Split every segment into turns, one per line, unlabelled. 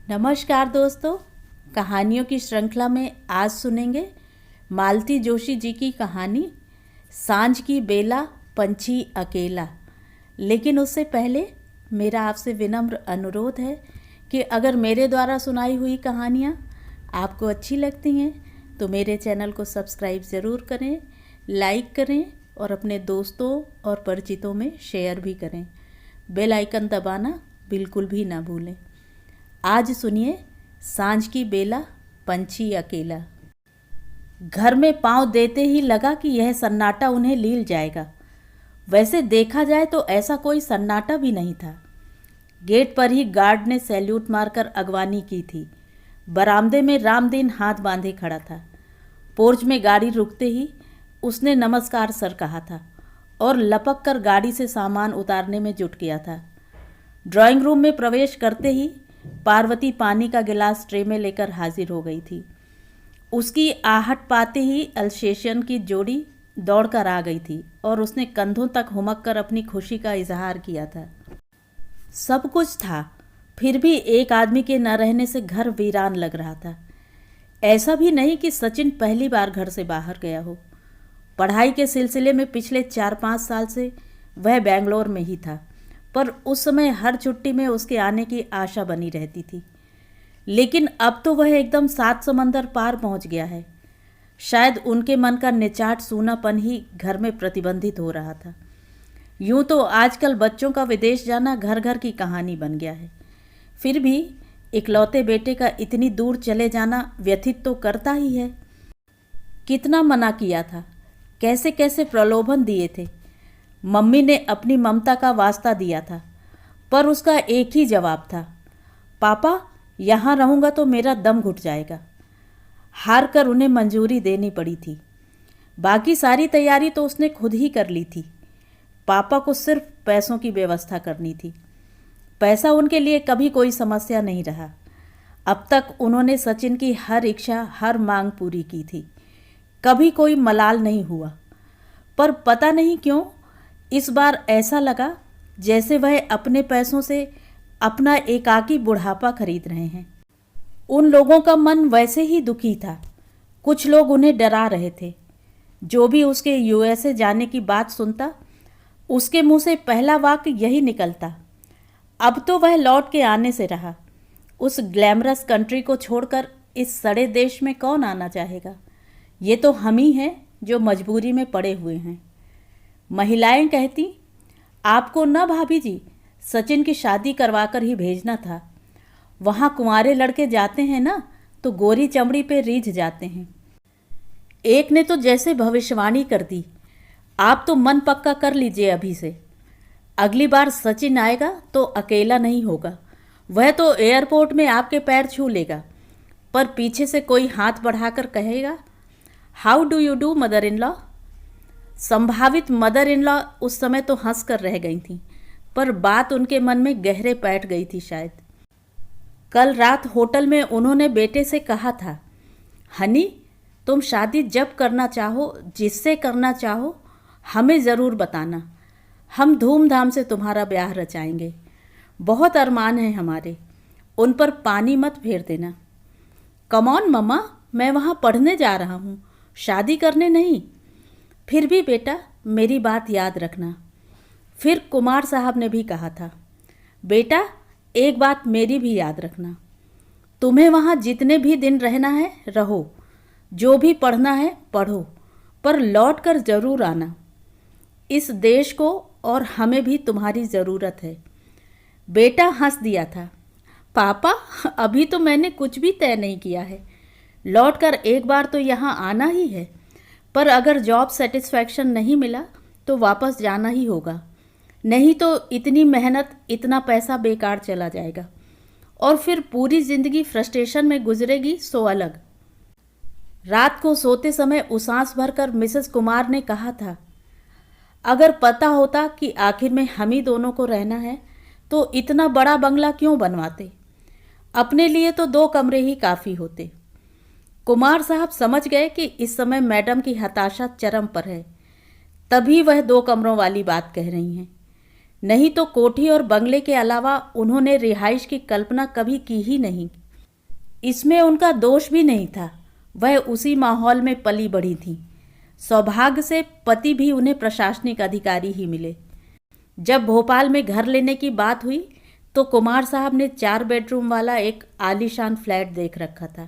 नमस्कार दोस्तों। कहानियों की श्रृंखला में आज सुनेंगे मालती जोशी जी की कहानी सांझ की बेला पंछी अकेला। लेकिन उससे पहले मेरा आपसे विनम्र अनुरोध है कि अगर मेरे द्वारा सुनाई हुई कहानियाँ आपको अच्छी लगती हैं तो मेरे चैनल को सब्सक्राइब ज़रूर करें, लाइक करें और अपने दोस्तों और परिचितों में शेयर भी करें। बेल आइकन दबाना बिल्कुल भी ना भूलें। आज सुनिए सांझ की बेला पंछी अकेला। घर में पांव देते ही लगा कि यह सन्नाटा उन्हें लील जाएगा। वैसे देखा जाए तो ऐसा कोई सन्नाटा भी नहीं था। गेट पर ही गार्ड ने सैल्यूट मारकर अगवानी की थी। बरामदे में रामदीन हाथ बांधे खड़ा था। पोर्च में गाड़ी रुकते ही उसने नमस्कार सर कहा था और लपक कर गाड़ी से सामान उतारने में जुट गया था। ड्राइंग रूम में प्रवेश करते ही पार्वती पानी का गिलास ट्रे में लेकर हाजिर हो गई थी। उसकी आहट पाते ही अल्सेशियन की जोड़ी दौड़कर आ गई थी और उसने कंधों तक हुमक कर अपनी खुशी का इजहार किया था। सब कुछ था, फिर भी एक आदमी के न रहने से घर वीरान लग रहा था। ऐसा भी नहीं कि सचिन पहली बार घर से बाहर गया हो। पढ़ाई के सिलसिले में पिछले 4-5 साल से वह बेंगलोर में ही था, पर उस समय हर छुट्टी में उसके आने की आशा बनी रहती थी। लेकिन अब तो वह एकदम 7 समंदर पार पहुंच गया है। शायद उनके मन का निचाट सूनापन ही घर में प्रतिबंधित हो रहा था। यूं तो आजकल बच्चों का विदेश जाना घर घर की कहानी बन गया है। फिर भी इकलौते बेटे का इतनी दूर चले जाना व्यथित तो करता ही है। कितना मना किया था, कैसे कैसे प्रलोभन दिए थे। मम्मी ने अपनी ममता का वास्ता दिया था, पर उसका एक ही जवाब था, पापा यहाँ रहूँगा तो मेरा दम घुट जाएगा। हार कर उन्हें मंजूरी देनी पड़ी थी। बाकी सारी तैयारी तो उसने खुद ही कर ली थी। पापा को सिर्फ पैसों की व्यवस्था करनी थी। पैसा उनके लिए कभी कोई समस्या नहीं रहा। अब तक उन्होंने सचिन की हर इच्छा, हर मांग पूरी की थी। कभी कोई मलाल नहीं हुआ। पर पता नहीं क्यों इस बार ऐसा लगा जैसे वह अपने पैसों से अपना एकाकी बुढ़ापा खरीद रहे हैं। उन लोगों का मन वैसे ही दुखी था। कुछ लोग उन्हें डरा रहे थे। जो भी उसके यूएसए जाने की बात सुनता, उसके मुंह से पहला वाक्य यही निकलता, अब तो वह लौट के आने से रहा। उस ग्लैमरस कंट्री को छोड़कर इस सड़े देश में कौन आना चाहेगा। ये तो हम ही हैं जो मजबूरी में पड़े हुए हैं। महिलाएं कहती, आपको न भाभी जी, सचिन की शादी करवाकर ही भेजना था। वहाँ कुंवारे लड़के जाते हैं ना तो गोरी चमड़ी पे रीझ जाते हैं। एक ने तो जैसे भविष्यवाणी कर दी, आप तो मन पक्का कर लीजिए अभी से। अगली बार सचिन आएगा तो अकेला नहीं होगा। वह तो एयरपोर्ट में आपके पैर छू लेगा, पर पीछे से कोई हाथ बढ़ाकर कहेगा, how do you do mother in law. संभावित मदर इन लॉ उस समय तो हंस कर रह गई थी, पर बात उनके मन में गहरे बैठ गई थी शायद। कल रात होटल में उन्होंने बेटे से कहा था, हनी तुम शादी जब करना चाहो, जिससे करना चाहो, हमें ज़रूर बताना। हम धूमधाम से तुम्हारा ब्याह रचाएंगे। बहुत अरमान हैं हमारे, उन पर पानी मत फेर देना। कम ऑन मम्मा, मैं वहाँ पढ़ने जा रहा हूँ, शादी करने नहीं। फिर भी बेटा मेरी बात याद रखना। फिर कुमार साहब ने भी कहा था, बेटा एक बात मेरी भी याद रखना। तुम्हें वहाँ जितने भी दिन रहना है रहो, जो भी पढ़ना है पढ़ो, पर लौट कर ज़रूर आना। इस देश को और हमें भी तुम्हारी ज़रूरत है। बेटा हंस दिया था, पापा अभी तो मैंने कुछ भी तय नहीं किया है। लौट कर एक बार तो यहाँ आना ही है, पर अगर जॉब सेटिस्फैक्शन नहीं मिला तो वापस जाना ही होगा। नहीं तो इतनी मेहनत, इतना पैसा बेकार चला जाएगा और फिर पूरी ज़िंदगी फ्रस्ट्रेशन में गुजरेगी सो अलग। रात को सोते उस उसास भरकर मिसेस कुमार ने कहा था, अगर पता होता कि आखिर में हम ही दोनों को रहना है तो इतना बड़ा बंगला क्यों बनवाते। अपने लिए तो 2 कमरे ही काफ़ी होते। कुमार साहब समझ गए कि इस समय मैडम की हताशा चरम पर है, तभी वह 2 कमरों वाली बात कह रही हैं। नहीं तो कोठी और बंगले के अलावा उन्होंने रिहाइश की कल्पना कभी की ही नहीं। इसमें उनका दोष भी नहीं था, वह उसी माहौल में पली बढ़ी थी। सौभाग्य से पति भी उन्हें प्रशासनिक अधिकारी ही मिले। जब भोपाल में घर लेने की बात हुई तो कुमार साहब ने 4 बेडरूम वाला एक आलीशान फ्लैट देख रखा था।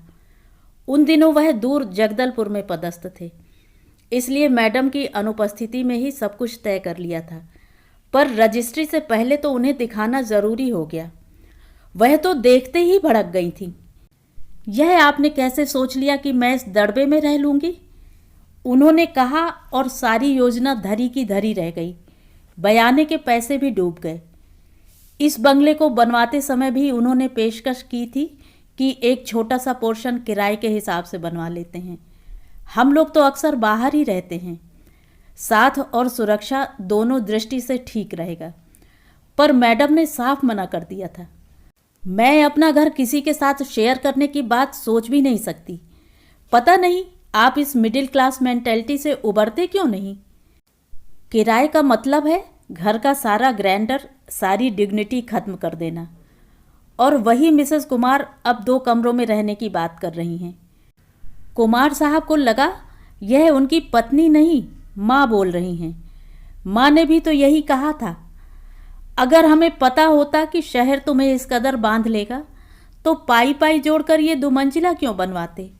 उन दिनों वह दूर जगदलपुर में पदस्थ थे, इसलिए मैडम की अनुपस्थिति में ही सब कुछ तय कर लिया था। पर रजिस्ट्री से पहले तो उन्हें दिखाना जरूरी हो गया। वह तो देखते ही भड़क गई थी। यह आपने कैसे सोच लिया कि मैं इस दड़बे में रह लूंगी? उन्होंने कहा, और सारी योजना धरी की धरी रह गई। बयाने के पैसे भी डूब गए। इस बंगले को बनवाते समय भी उन्होंने पेशकश की थी कि एक छोटा सा पोर्शन किराए के हिसाब से बनवा लेते हैं। हम लोग तो अक्सर बाहर ही रहते हैं, साथ और सुरक्षा दोनों दृष्टि से ठीक रहेगा। पर मैडम ने साफ मना कर दिया था। मैं अपना घर किसी के साथ शेयर करने की बात सोच भी नहीं सकती। पता नहीं आप इस मिडिल क्लास मेंटेलिटी से उबरते क्यों नहीं? किराए का मतलब है घर का सारा ग्रैंडर, सारी डिग्निटी खत्म कर देना। और वही मिसेस कुमार अब 2 कमरों में रहने की बात कर रही हैं। कुमार साहब को लगा यह उनकी पत्नी नहीं, माँ बोल रही हैं। माँ ने भी तो यही कहा था, अगर हमें पता होता कि शहर तुम्हें इस कदर बांध लेगा तो पाई पाई जोड़कर ये 2 मंजिला क्यों बनवाते?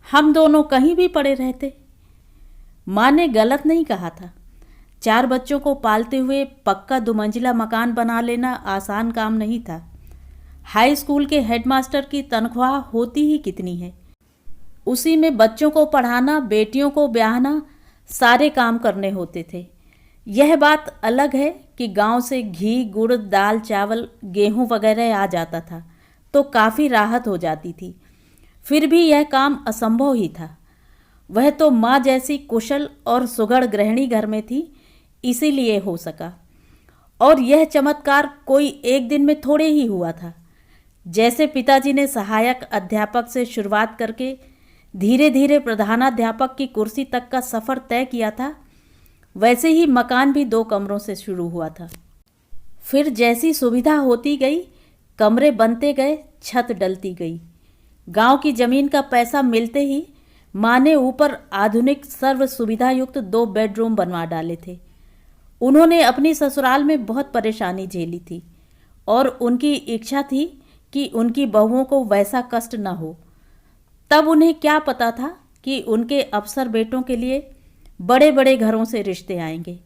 हम दोनों कहीं भी पड़े रहते। माँ ने गलत नहीं कहा था। 4 बच्चों को पालते हुए पक्का 2 मंजिला मकान बना लेना आसान काम नहीं था। हाई स्कूल के हेडमास्टर की तनख्वाह होती ही कितनी है। उसी में बच्चों को पढ़ाना, बेटियों को ब्याहना, सारे काम करने होते थे। यह बात अलग है कि गांव से घी, गुड़, दाल, चावल, गेहूं वगैरह आ जाता था तो काफ़ी राहत हो जाती थी। फिर भी यह काम असंभव ही था। वह तो माँ जैसी कुशल और सुघड़ गृहिणी घर में थी, इसीलिए हो सका। और यह चमत्कार कोई एक दिन में थोड़े ही हुआ था। जैसे पिताजी ने सहायक अध्यापक से शुरुआत करके धीरे धीरे प्रधानाध्यापक की कुर्सी तक का सफ़र तय किया था, वैसे ही मकान भी 2 कमरों से शुरू हुआ था। फिर जैसी सुविधा होती गई, कमरे बनते गए, छत डलती गई। गांव की ज़मीन का पैसा मिलते ही माँ ने ऊपर आधुनिक सर्व सुविधा युक्त 2 बेडरूम बनवा डाले थे। उन्होंने अपनी ससुराल में बहुत परेशानी झेली थी और उनकी इच्छा थी कि उनकी बहुओं को वैसा कष्ट न हो। तब उन्हें क्या पता था कि उनके अफसर बेटों के लिए बड़े बड़े घरों से रिश्ते आएंगे।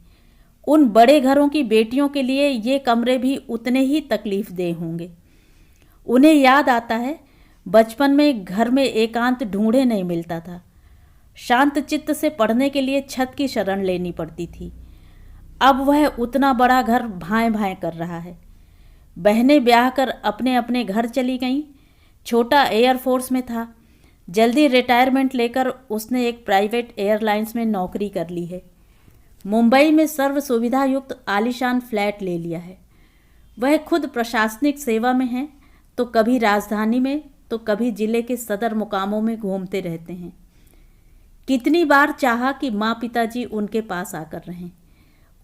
उन बड़े घरों की बेटियों के लिए ये कमरे भी उतने ही तकलीफ देह होंगे। उन्हें याद आता है, बचपन में घर में एकांत ढूंढे नहीं मिलता था। शांत चित्त से पढ़ने के लिए छत की शरण लेनी पड़ती थी। अब वह उतना बड़ा घर भाएं भाएं कर रहा है। बहनें ब्याह कर अपने अपने घर चली गईं। छोटा एयरफोर्स में था। जल्दी रिटायरमेंट लेकर उसने एक प्राइवेट एयरलाइंस में नौकरी कर ली है। मुंबई में सर्व सुविधा युक्त आलीशान फ्लैट ले लिया है। वह खुद प्रशासनिक सेवा में है, तो कभी राजधानी में तो कभी जिले के सदर मुकामों में घूमते रहते हैं। कितनी बार चाहा कि माँ पिताजी उनके पास आकर रहें,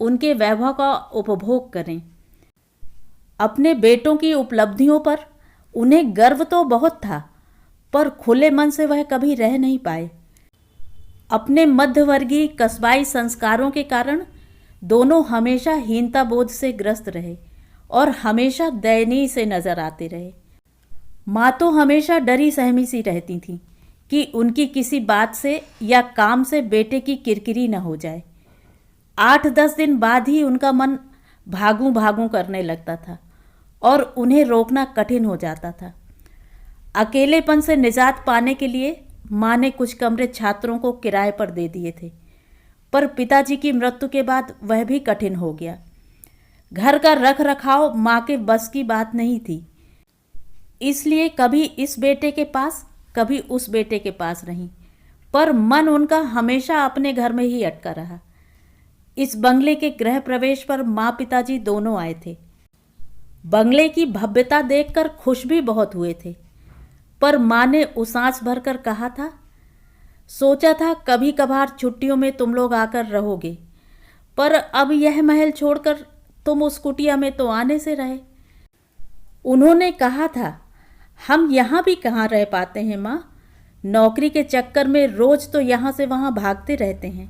उनके वैभव का उपभोग करें। अपने बेटों की उपलब्धियों पर उन्हें गर्व तो बहुत था, पर खुले मन से वह कभी रह नहीं पाए। अपने मध्यवर्गीय कस्बाई संस्कारों के कारण दोनों हमेशा हीनता बोध से ग्रस्त रहे और हमेशा दयनीय से नजर आते रहे। माँ तो हमेशा डरी सहमी सी रहती थीं कि उनकी किसी बात से या काम से बेटे की किरकिरी न हो जाए। 8-10 दिन बाद ही उनका मन भागू भागू करने लगता था और उन्हें रोकना कठिन हो जाता था। अकेलेपन से निजात पाने के लिए माँ ने कुछ कमरे छात्रों को किराए पर दे दिए थे, पर पिताजी की मृत्यु के बाद वह भी कठिन हो गया। घर का रख रखाव माँ के बस की बात नहीं थी, इसलिए कभी इस बेटे के पास कभी उस बेटे के पास रहीं, पर मन उनका हमेशा अपने घर में ही अटका रहा। इस बंगले के गृह प्रवेश पर माँ पिताजी दोनों आए थे। बंगले की भव्यता देखकर खुश भी बहुत हुए थे, पर माँ ने उसास भरकर कहा था, सोचा था कभी कभार छुट्टियों में तुम लोग आकर रहोगे, पर अब यह महल छोड़कर तुम उस कुटिया में तो आने से रहे। उन्होंने कहा था, हम यहाँ भी कहाँ रह पाते हैं माँ, नौकरी के चक्कर में रोज तो यहाँ से वहाँ भागते रहते हैं।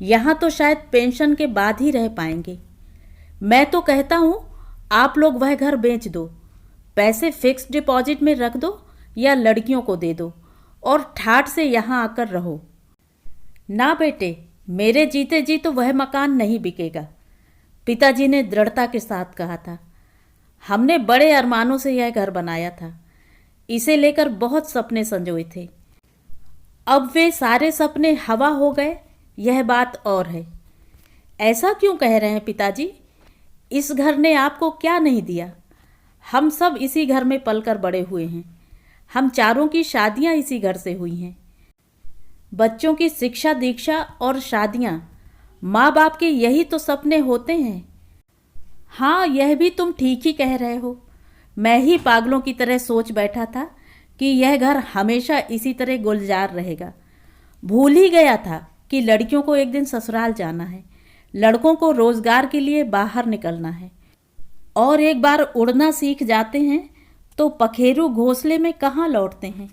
यहाँ तो शायद पेंशन के बाद ही रह पाएंगे। मैं तो कहता हूँ आप लोग वह घर बेच दो, पैसे फिक्स डिपॉजिट में रख दो या लड़कियों को दे दो और ठाठ से यहाँ आकर रहो। ना बेटे, मेरे जीते जी तो वह मकान नहीं बिकेगा, पिताजी ने दृढ़ता के साथ कहा था। हमने बड़े अरमानों से यह घर बनाया था, इसे लेकर बहुत सपने संजोए थे। अब वे सारे सपने हवा हो गए, यह बात और है। ऐसा क्यों कह रहे हैं पिताजी? इस घर ने आपको क्या नहीं दिया? हम सब इसी घर में पलकर बड़े हुए हैं। हम चारों की शादियां इसी घर से हुई हैं। बच्चों की शिक्षा दीक्षा और शादियां, माँ बाप के यही तो सपने होते हैं। हाँ, यह भी तुम ठीक ही कह रहे हो। मैं ही पागलों की तरह सोच बैठा था कि यह घर हमेशा इसी तरह गुलजार रहेगा। भूल ही गया था कि लड़कियों को एक दिन ससुराल जाना है, लड़कों को रोजगार के लिए बाहर निकलना है, और एक बार उड़ना सीख जाते हैं तो पखेरु घोंसले में कहाँ लौटते हैं।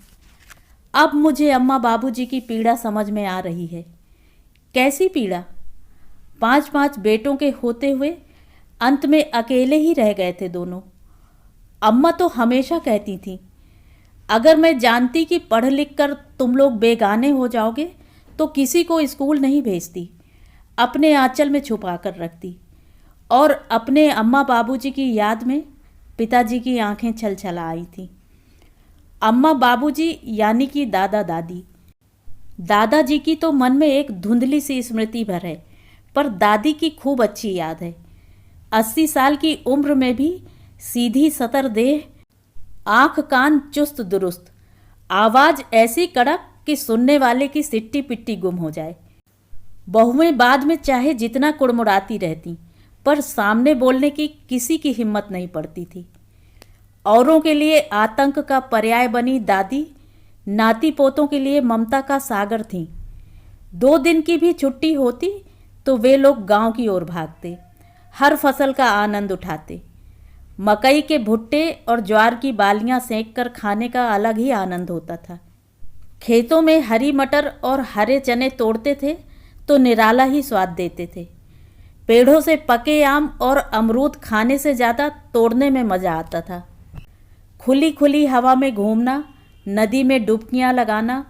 अब मुझे अम्मा बाबूजी की पीड़ा समझ में आ रही है। कैसी पीड़ा? 5-5 बेटों के होते हुए अंत में अकेले ही रह गए थे दोनों। अम्मा तो हमेशा कहती थी, अगर मैं जानती कि पढ़ लिख कर तुम लोग बेगाने हो जाओगे तो किसी को स्कूल नहीं भेजती, अपने आंचल में छुपा कर रखती। और अपने अम्मा बाबूजी की याद में पिताजी की आंखें छलछला आई थीं। अम्मा बाबूजी यानी कि दादा दादी। दादाजी की तो मन में एक धुंधली सी स्मृति भर है, पर दादी की खूब अच्छी याद है। 80 साल की उम्र में भी सीधी सतर देह, आंख कान चुस्त दुरुस्त, आवाज ऐसी कड़क कि सुनने वाले की सिट्टी पिट्टी गुम हो जाए। बहुएं बाद में चाहे जितना कुड़मुड़ाती रहती, पर सामने बोलने की किसी की हिम्मत नहीं पड़ती थी। औरों के लिए आतंक का पर्याय बनी दादी नाती पोतों के लिए ममता का सागर थीं। 2 दिन की भी छुट्टी होती तो वे लोग गांव की ओर भागते, हर फसल का आनंद उठाते। मकई के भुट्टे और ज्वार की बालियां सेंक कर खाने का अलग ही आनंद होता था। खेतों में हरी मटर और हरे चने तोड़ते थे तो निराला ही स्वाद देते थे। पेड़ों से पके आम और अमरूद खाने से ज़्यादा तोड़ने में मज़ा आता था। खुली खुली हवा में घूमना, नदी में डुबकियां लगाना,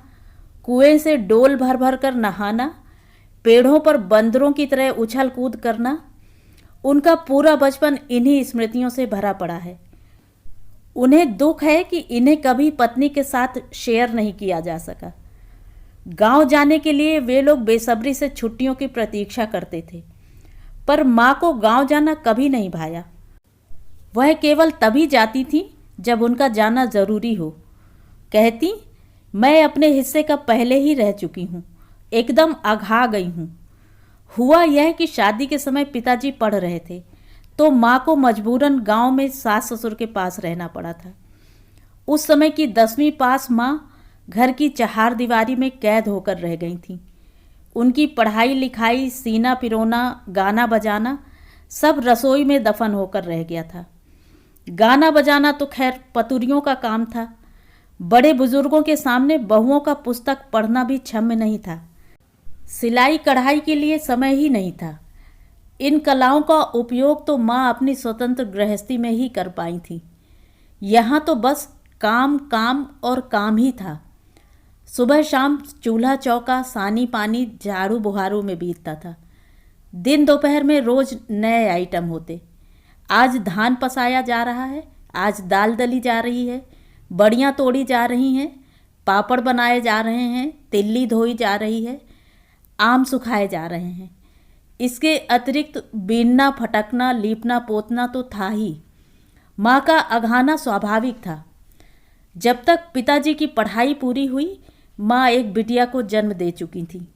कुएं से डोल भर भर कर नहाना, पेड़ों पर बंदरों की तरह उछल कूद करना, उनका पूरा बचपन इन्हीं स्मृतियों से भरा पड़ा है। उन्हें दुख है कि इन्हें कभी पत्नी के साथ शेयर नहीं किया जा सका। गांव जाने के लिए वे लोग बेसब्री से छुट्टियों की प्रतीक्षा करते थे, पर माँ को गांव जाना कभी नहीं भाया। वह केवल तभी जाती थी जब उनका जाना जरूरी हो। कहती, मैं अपने हिस्से का पहले ही रह चुकी हूँ, एकदम अघा गई हूँ। हुआ यह कि शादी के समय पिताजी पढ़ रहे थे तो माँ को मजबूरन गांव में सास ससुर के पास रहना पड़ा था। उस समय की 10वीं पास माँ घर की चहार दीवारी में कैद होकर रह गई थीं। उनकी पढ़ाई लिखाई, सीना पिरोना, गाना बजाना सब रसोई में दफन होकर रह गया था। गाना बजाना तो खैर पतुरियों का काम था। बड़े बुजुर्गों के सामने बहुओं का पुस्तक पढ़ना भी क्षम्य नहीं था। सिलाई कढ़ाई के लिए समय ही नहीं था। इन कलाओं का उपयोग तो माँ अपनी स्वतंत्र गृहस्थी में ही कर पाई थी। यहाँ तो बस काम काम और काम ही था। सुबह शाम चूल्हा चौका, सानी पानी, झाड़ू बुहारू में बीतता था। दिन दोपहर में रोज नए आइटम होते। आज धान पसाया जा रहा है, आज दाल दली जा रही है, बड़ियाँ तोड़ी जा रही हैं, पापड़ बनाए जा रहे हैं, तिल्ली धोई जा रही है, आम सुखाए जा रहे हैं। इसके अतिरिक्त बीनना, फटकना, लीपना पोतना तो था ही। माँ का अघाना स्वाभाविक था। जब तक पिताजी की पढ़ाई पूरी हुई, माँ एक बिटिया को जन्म दे चुकी थी।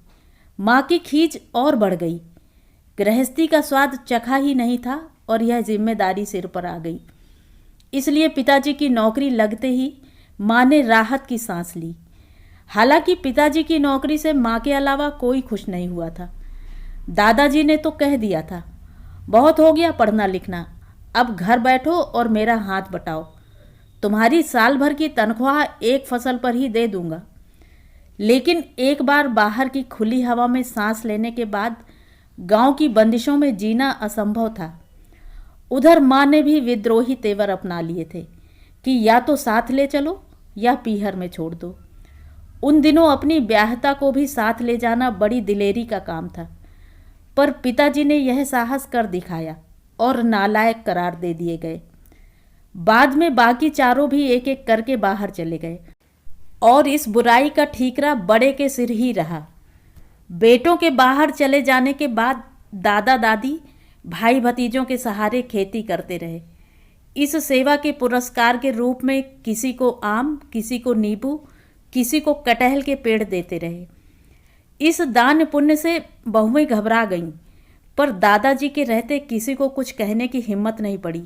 माँ की खींच और बढ़ गई। गृहस्थी का स्वाद चखा ही नहीं था और यह जिम्मेदारी सिर पर आ गई। इसलिए पिताजी की नौकरी लगते ही माँ ने राहत की सांस ली। हालांकि पिताजी की नौकरी से माँ के अलावा कोई खुश नहीं हुआ था। दादाजी ने तो कह दिया था, बहुत हो गया पढ़ना लिखना, अब घर बैठो और मेरा हाथ बटाओ। तुम्हारी साल भर की तनख्वाह एक फसल पर ही दे दूंगा। लेकिन एक बार बाहर की खुली हवा में सांस लेने के बाद गांव की बंदिशों में जीना असंभव था। उधर माँ ने भी विद्रोही तेवर अपना लिए थे कि या तो साथ ले चलो या पीहर में छोड़ दो। उन दिनों अपनी ब्याहता को भी साथ ले जाना बड़ी दिलेरी का काम था, पर पिताजी ने यह साहस कर दिखाया और नालायक करार दे दिए गए। बाद में बाकी चारों भी एक एक करके बाहर चले गए और इस बुराई का ठीकरा बड़े के सिर ही रहा। बेटों के बाहर चले जाने के बाद दादा दादी भाई भतीजों के सहारे खेती करते रहे। इस सेवा के पुरस्कार के रूप में किसी को आम, किसी को नींबू, किसी को कटहल के पेड़ देते रहे। इस दान पुण्य से बहुएं घबरा गईं, पर दादाजी के रहते किसी को कुछ कहने की हिम्मत नहीं पड़ी।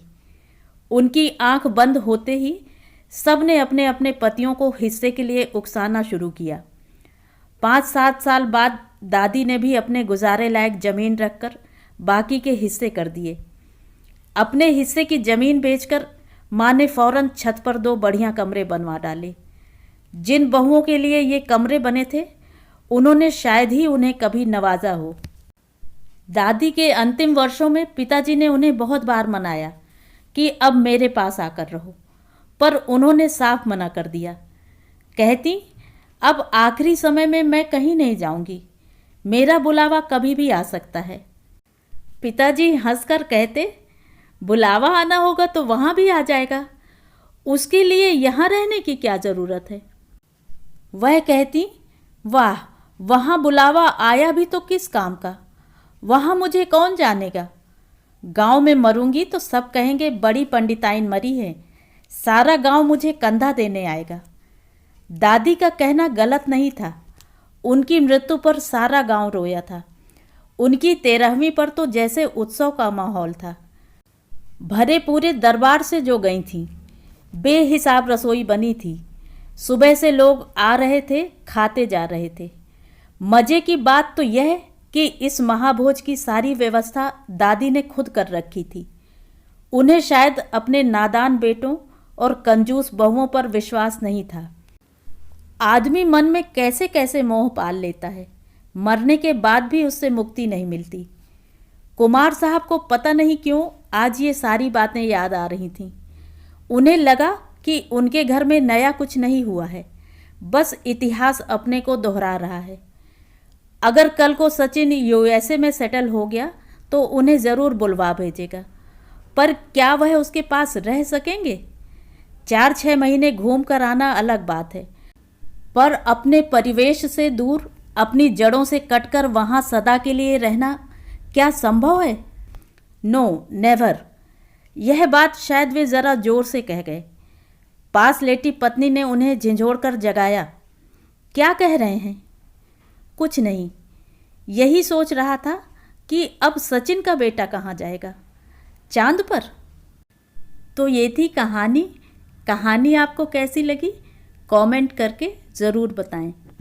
उनकी आंख बंद होते ही सब ने अपने अपने पतियों को हिस्से के लिए उकसाना शुरू किया। 5-7 साल बाद दादी ने भी अपने गुजारे लायक जमीन रखकर बाकी के हिस्से कर दिए। अपने हिस्से की जमीन बेचकर माँ ने फौरन छत पर 2 बढ़िया कमरे बनवा डाले। जिन बहुओं के लिए ये कमरे बने थे उन्होंने शायद ही उन्हें कभी नवाजा हो। दादी के अंतिम वर्षों में पिताजी ने उन्हें बहुत बार मनाया कि अब मेरे पास आकर रहो, पर उन्होंने साफ मना कर दिया। कहती, अब आखिरी समय में मैं कहीं नहीं जाऊंगी, मेरा बुलावा कभी भी आ सकता है। पिताजी हंसकर कहते, बुलावा आना होगा तो वहाँ भी आ जाएगा, उसके लिए यहाँ रहने की क्या ज़रूरत है। वह कहती, वाह, वहाँ बुलावा आया भी तो किस काम का, वहाँ मुझे कौन जानेगा। गांव में मरूंगी तो सब कहेंगे बड़ी पंडिताइन मरी है, सारा गांव मुझे कंधा देने आएगा। दादी का कहना गलत नहीं था। उनकी मृत्यु पर सारा गांव रोया था। उनकी 13वीं पर तो जैसे उत्सव का माहौल था। भरे पूरे दरबार से जो गई थीं, बेहिसाब रसोई बनी थी। सुबह से लोग आ रहे थे, खाते जा रहे थे। मजे की बात तो यह कि इस महाभोज की सारी व्यवस्था दादी ने खुद कर रखी थी। उन्हें शायद अपने नादान बेटों और कंजूस बहुओं पर विश्वास नहीं था। आदमी मन में कैसे कैसे मोह पाल लेता है, मरने के बाद भी उससे मुक्ति नहीं मिलती। कुमार साहब को पता नहीं क्यों आज ये सारी बातें याद आ रही थीं। उन्हें लगा कि उनके घर में नया कुछ नहीं हुआ है, बस इतिहास अपने को दोहरा रहा है। अगर कल को सचिन यूएसए में सेटल हो गया तो उन्हें ज़रूर बुलवा भेजेगा, पर क्या वह उसके पास रह सकेंगे? 4-6 महीने घूम कर आना अलग बात है, पर अपने परिवेश से दूर, अपनी जड़ों से कटकर वहाँ सदा के लिए रहना क्या संभव है? No, never. यह बात शायद वे ज़रा जोर से कह गए। पास लेटी पत्नी ने उन्हें झिंझोड़ कर जगाया। क्या कह रहे हैं? कुछ नहीं, यही सोच रहा था कि अब सचिन का बेटा कहाँ जाएगा, चांद पर। तो ये थी कहानी। कहानी आपको कैसी लगी कमेंट करके ज़रूर बताएं।